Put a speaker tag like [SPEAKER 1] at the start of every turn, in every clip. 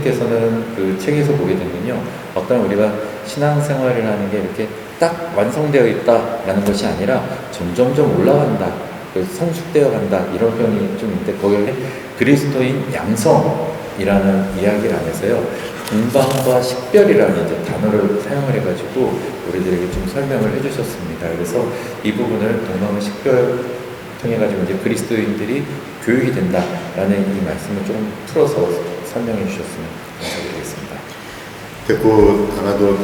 [SPEAKER 1] 신부님께서는 그 책에서 보게 되면요, 어떤 우리가 신앙생활을 하는 게 이렇게 딱 완성되어 있다라는 것이 아니라 점점점 올라간다, 성숙되어 간다, 이런 표현이 좀 있는데, 거기에 그리스도인 양성이라는 이야기를 안에서요, 동방과 식별이라는 이제 단어를 사용을 해가지고 우리들에게 좀 설명을 해주셨습니다. 그래서 이 부분을 동방과 식별 통해 가지고 이제 그리스도인들이 교육이 된다라는 이 말씀을 좀 풀어서 설명해 주셨으면 감사드리겠습니다.
[SPEAKER 2] 됐고, 아마도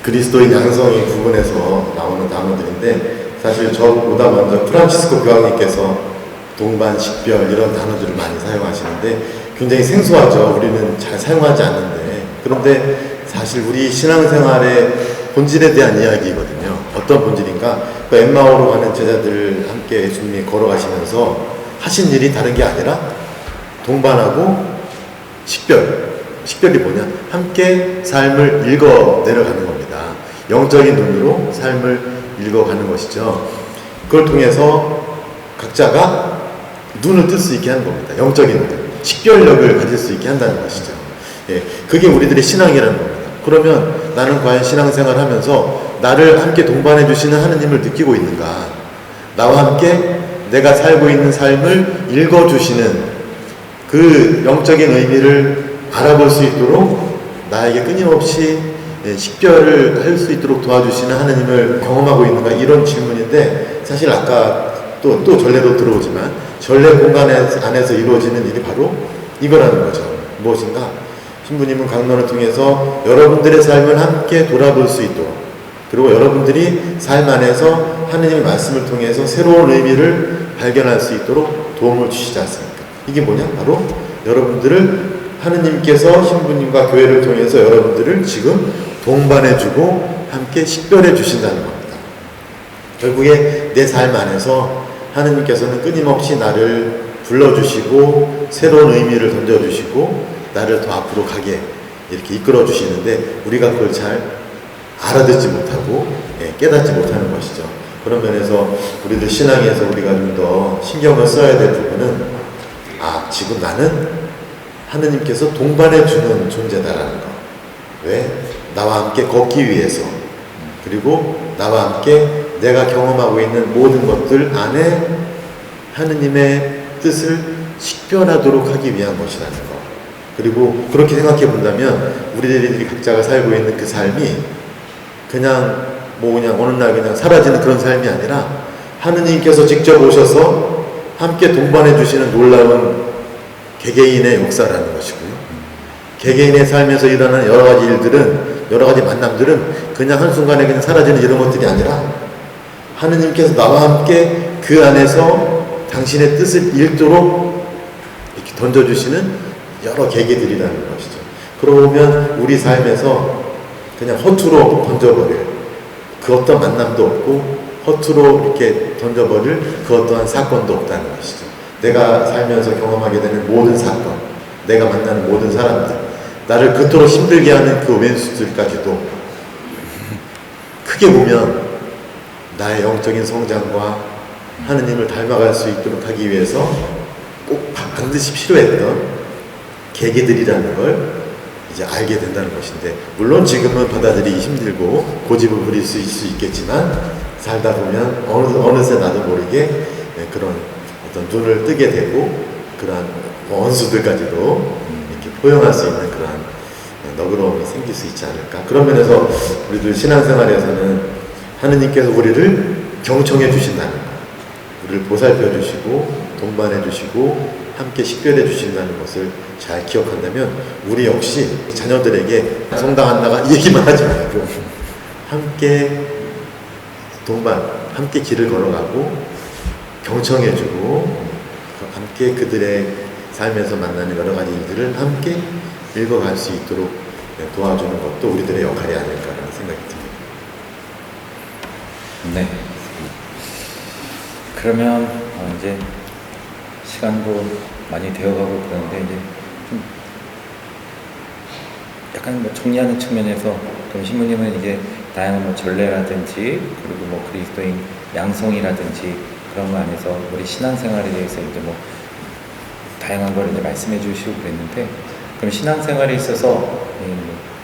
[SPEAKER 2] 그리스도인 양성이 부분에서 나오는 단어들인데, 사실 저보다 먼저 프란치스코 교황님께서 동반, 식별 이런 단어들을 많이 사용하시는데 굉장히 생소하죠. 우리는 잘 사용하지 않는데. 그런데 사실 우리 신앙생활의 본질에 대한 이야기거든요. 어떤 본질인가? 그 엠마오로 가는 제자들 함께 예수님이 걸어가시면서 하신 일이 다른 게 아니라 동반하고 식별이 뭐냐? 함께 삶을 읽어 내려가는 겁니다. 영적인 눈으로 삶을 읽어가는 것이죠. 그걸 통해서 각자가 눈을 뜰 수 있게 하는 겁니다. 영적인 눈, 식별력을 가질 수 있게 한다는 것이죠. 예, 그게 우리들의 신앙이라는 겁니다. 그러면 나는 과연 신앙생활 하면서 나를 함께 동반해 주시는 하느님을 느끼고 있는가? 나와 함께 내가 살고 있는 삶을 읽어주시는 그 영적인 의미를 알아볼 수 있도록 나에게 끊임없이 식별을 할 수 있도록 도와주시는 하느님을 경험하고 있는가? 이런 질문인데, 사실 아까 또 전례로 들어오지만 전례 공간 안에서 이루어지는 일이 바로 이거라는 거죠. 무엇인가? 신부님은 강론을 통해서 여러분들의 삶을 함께 돌아볼 수 있도록, 그리고 여러분들이 삶 안에서 하느님의 말씀을 통해서 새로운 의미를 발견할 수 있도록 도움을 주시지 않습니까? 이게 뭐냐? 바로 여러분들을 하느님께서 신부님과 교회를 통해서 여러분들을 지금 동반해주고 함께 식별해 주신다는 겁니다. 결국에 내 삶 안에서 하느님께서는 끊임없이 나를 불러주시고 새로운 의미를 던져주시고 나를 더 앞으로 가게 이렇게 이끌어 주시는데, 우리가 그걸 잘 알아듣지 못하고 깨닫지 못하는 것이죠. 그런 면에서 우리들 신앙에서 우리가 좀 더 신경을 써야 될 부분은, 지금 나는 하느님께서 동반해 주는 존재다라는 거. 왜? 나와 함께 걷기 위해서, 그리고 나와 함께 내가 경험하고 있는 모든 것들 안에 하느님의 뜻을 식별하도록 하기 위한 것이라는 것. 그리고 그렇게 생각해 본다면 우리들이 각자가 살고 있는 그 삶이 그냥 어느 날 그냥 사라지는 그런 삶이 아니라 하느님께서 직접 오셔서 함께 동반해 주시는 놀라운 개개인의 역사라는 것이고요. 개개인의 삶에서 일어나는 여러 가지 일들은, 여러 가지 만남들은 그냥 한순간에 그냥 사라지는 이런 것들이 아니라 하느님께서 나와 함께 그 안에서 당신의 뜻을 읽도록 이렇게 던져주시는 여러 계기들이라는 것이죠. 그러고 보면 우리 삶에서 그냥 허투루 던져버릴 그 어떤 만남도 없고, 허투루 이렇게 던져버릴 그 어떠한 사건도 없다는 것이죠. 내가 살면서 경험하게 되는 모든 사건, 내가 만나는 모든 사람들, 나를 그토록 힘들게 하는 그 왼수들까지도 크게 보면 나의 영적인 성장과 하느님을 닮아갈 수 있도록 하기 위해서 꼭 반드시 필요했던 계기들이라는 걸 이제 알게 된다는 것인데, 물론 지금은 받아들이기 힘들고 고집을 부릴 수 있겠지만, 살다 보면 어느새 나도 모르게 그런 어떤 눈을 뜨게 되고, 그러한 원수들까지도 이렇게 포용할 수 있는 그러한 너그러움이 생길 수 있지 않을까. 그런 면에서 우리들 신앙생활에서는 하느님께서 우리를 경청해 주신다는 것, 우리를 보살펴 주시고 동반해 주시고 함께 식별해 주신다는 것을 잘 기억한다면, 우리 역시 자녀들에게 성당 안 나가 이 얘기만 하지 말고 함께 동반, 함께 길을 걸어가고 경청해 주고 함께 그들의 삶에서 만나는 여러 가지 일들을 함께 읽어갈 수 있도록 도와주는 것도 우리들의 역할이 아닐까라는 생각이 듭니다.
[SPEAKER 1] 네. 그러면 이제 시간도 많이 되어가고 그러는데, 이제 좀 약간 정리하는 측면에서 그럼 신부님은 이제 다양한 전례라든지, 그리고 그리스도인 양성이라든지 그런 거 안에서 우리 신앙생활에 대해서 이제 다양한 걸 이제 말씀해 주시고 그랬는데, 그럼 신앙생활에 있어서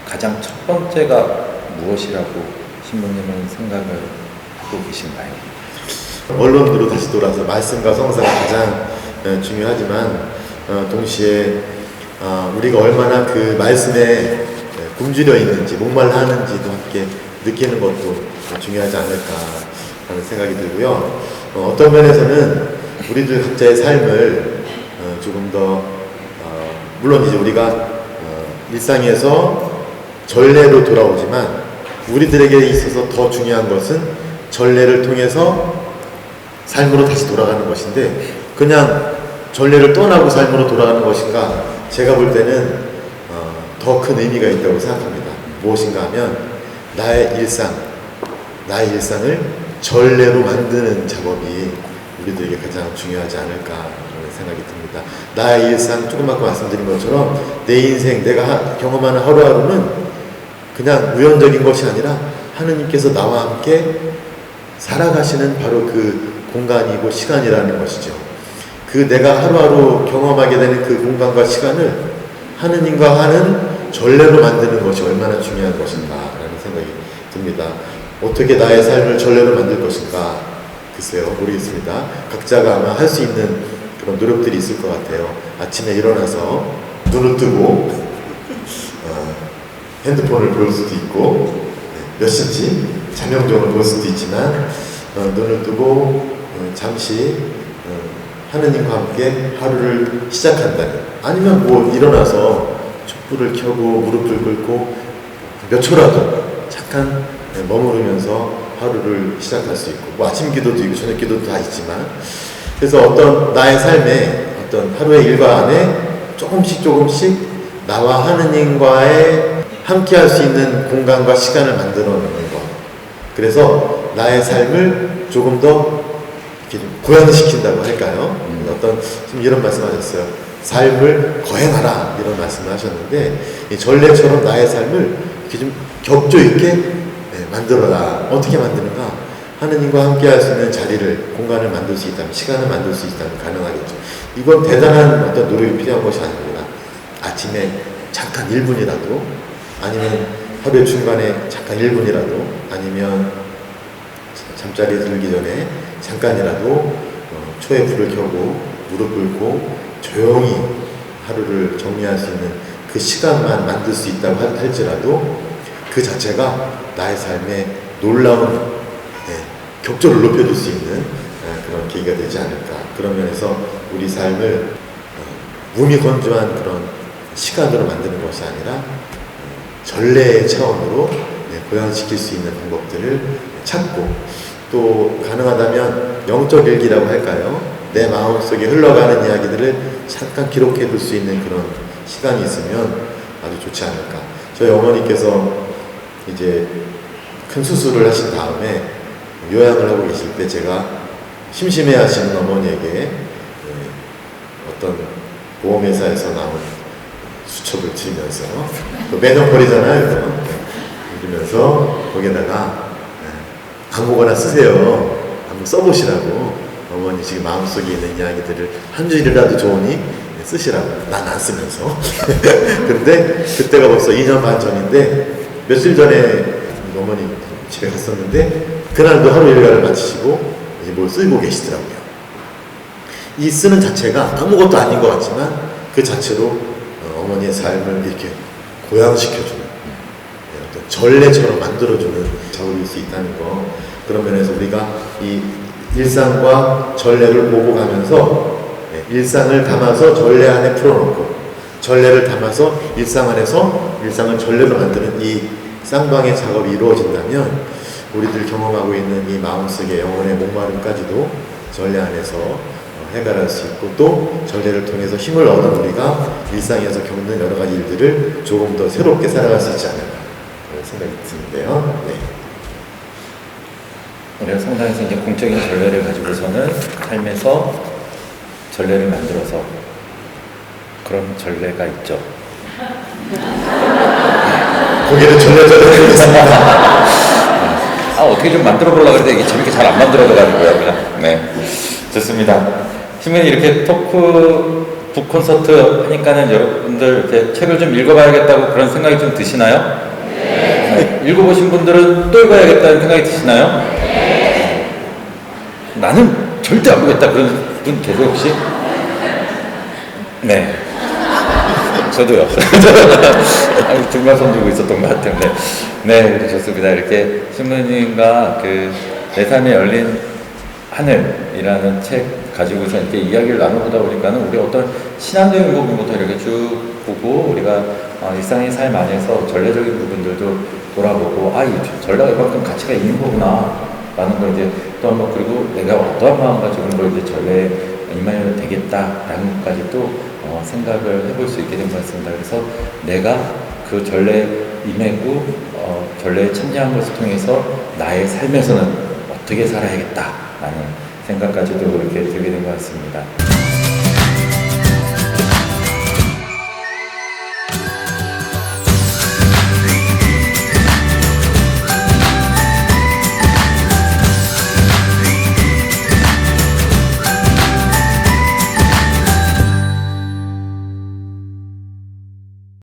[SPEAKER 1] 가장 첫 번째가 무엇이라고 신부님은 생각을 하고 계신가요?
[SPEAKER 2] 원론으로 다시 돌아서 말씀과 성사가 가장 중요하지만 동시에 우리가 얼마나 그 말씀에 굶주려 있는지 목말라 하는지도 함께 느끼는 것도 중요하지 않을까 하는 생각이 들고요. 어떤 면에서는 우리들 각자의 삶을 조금 더 물론 이제 우리가 일상에서 전례로 돌아오지만 우리들에게 있어서 더 중요한 것은 전례를 통해서 삶으로 다시 돌아가는 것인데 그냥 전례를 떠나고 삶으로 돌아가는 것인가 제가 볼 때는 더 큰 의미가 있다고 생각합니다. 무엇인가 하면 나의 일상을 전례로 만드는 작업이 우리들에게 가장 중요하지 않을까 하는 생각이 듭니다. 나의 일상, 조금 아까 말씀드린 것처럼 내 인생, 내가 경험하는 하루하루는 그냥 우연적인 것이 아니라 하느님께서 나와 함께 살아가시는 바로 그 공간이고 시간이라는 것이죠. 그 내가 하루하루 경험하게 되는 그 공간과 시간을 하느님과 하는 전례로 만드는 것이 얼마나 중요한 것인가 라는 생각이 듭니다. 어떻게 나의 삶을 전례로 만들 것인가 글쎄요, 모르겠습니다. 각자가 아마 할 수 있는 그런 노력들이 있을 것 같아요. 아침에 일어나서 눈을 뜨고 핸드폰을 볼 수도 있고 몇 시인지 자명종을 볼 수도 있지만 눈을 뜨고 잠시 하느님과 함께 하루를 시작한다면 아니면 뭐 일어나서 촛불을 켜고 무릎을 꿇고 몇 초라도 잠깐 머무르면서 하루를 시작할 수 있고 뭐 아침 기도도 있고 저녁 기도도 다 있지만 그래서 어떤 나의 삶에 어떤 하루의 일과 안에 조금씩 나와 하느님과의 함께 할 수 있는 공간과 시간을 만들어 놓는 것. 그래서 나의 삶을 조금 더 이렇게 좀 고양시킨다고 할까요? 어떤 좀 이런 말씀하셨어요. 삶을 거행하라 이런 말씀을 하셨는데 이 전례처럼 나의 삶을 이렇게 좀 격조 있게 만들어라. 어떻게 만드는가? 하느님과 함께 할 수 있는 자리를, 공간을 만들 수 있다면, 시간을 만들 수 있다면 가능하겠죠. 이건 대단한 어떤 노력이 필요한 것이 아닙니다. 아침에 잠깐 1분이라도, 아니면 하루의 중간에 잠깐 1분이라도, 아니면 잠자리에 들기 전에 잠깐이라도 초에 불을 켜고 무릎 꿇고 조용히 하루를 정리할 수 있는 그 시간만 만들 수 있다고 할지라도 그 자체가 나의 삶에 놀라운 격조를 높여줄 수 있는 그런 계기가 되지 않을까. 그런 면에서 우리 삶을 몸이 건조한 그런 시간으로 만드는 것이 아니라 전례의 차원으로 고양시킬 수 있는 방법들을 찾고 또 가능하다면 영적 일기라고 할까요? 내 마음속에 흘러가는 이야기들을 잠깐 기록해 둘 수 있는 그런 시간이 있으면 아주 좋지 않을까. 저희 어머니께서 이제 큰 수술을 하신 다음에 요양을 하고 계실 때 제가 심심해 하시는 어머니에게 어떤 보험회사에서 나온 수첩을 들면서 매년 버리잖아요. 이러면서 거기에다가 아무거나 쓰세요. 한번 써보시라고. 어머니 지금 마음속에 있는 이야기들을 한 줄이라도 좋으니 쓰시라고. 난 안 쓰면서. 그런데 그때가 벌써 2년 반 전인데 며칠 전에 어머니 집에 갔었는데 그날도 하루 일과를 마치시고 이제 뭘 쓰고 계시더라고요. 이 쓰는 자체가 아무것도 아닌 것 같지만 그 자체로 어머니의 삶을 이렇게 고양시켜주는 어떤 전례처럼 만들어주는 작업일 수 있다는 거. 그런 면에서 우리가 이 일상과 전례를 보고 가면서 일상을 담아서 전례 안에 풀어놓고 전례를 담아서 일상 안에서 일상을 전례로 만드는 이 쌍방의 작업이 이루어진다면 우리들 경험하고 있는 이 마음속의 영혼의 목마름까지도 전례 안에서 해결할 수 있고 또 전례를 통해서 힘을 얻은 우리가 일상에서 겪는 여러 가지 일들을 조금 더 새롭게 살아갈 수 있지 않을까 그런 생각이 드는데요. 네.
[SPEAKER 1] 우리가 성당에서 이제 공적인 전례를 가지고서는 삶에서 전례를 만들어서 그런 전례가 있죠.
[SPEAKER 2] 거기는 전례자를 해보겠습니다.
[SPEAKER 1] 어떻게 좀 만들어 보려고 그랬는데 이게 재밌게 잘 안 만들어가지고요. 그냥. 네. 좋습니다. 신부님 이렇게 토크 북 콘서트 하니까는 여러분들 이렇게 책을 좀 읽어봐야겠다고 그런 생각이 좀 드시나요? 네. 읽어보신 분들은 또 읽어야겠다는 생각이 드시나요? 나는 절대 안 보겠다 그런 분 계세요 혹시? 네. 저도요. 정말 손 들고 있었던 것 같은데. 네, 좋습니다. 이렇게 신부님과 그 내 삶에 열린 하늘이라는 책 가지고서 이렇게 이야기를 나눠보다 보니까는 우리 어떤 신앙적인 부분부터 이렇게 쭉 보고 우리가 일상의 삶 안에서 전례적인 부분들도 돌아보고 이 전례가 이만큼 가치가 있는 거구나 라는 걸 이제 또 한번 그리고 내가 어떠한 마음 가지고 걸 이제 전례에 임하여도 되겠다라는 것까지 또 생각을 해볼 수 있게 된 것 같습니다. 그래서 내가 그 전례에 임하고 전례에 참여한 것을 통해서 나의 삶에서는 어떻게 살아야겠다라는 생각까지도 이렇게 들게 된 것 같습니다.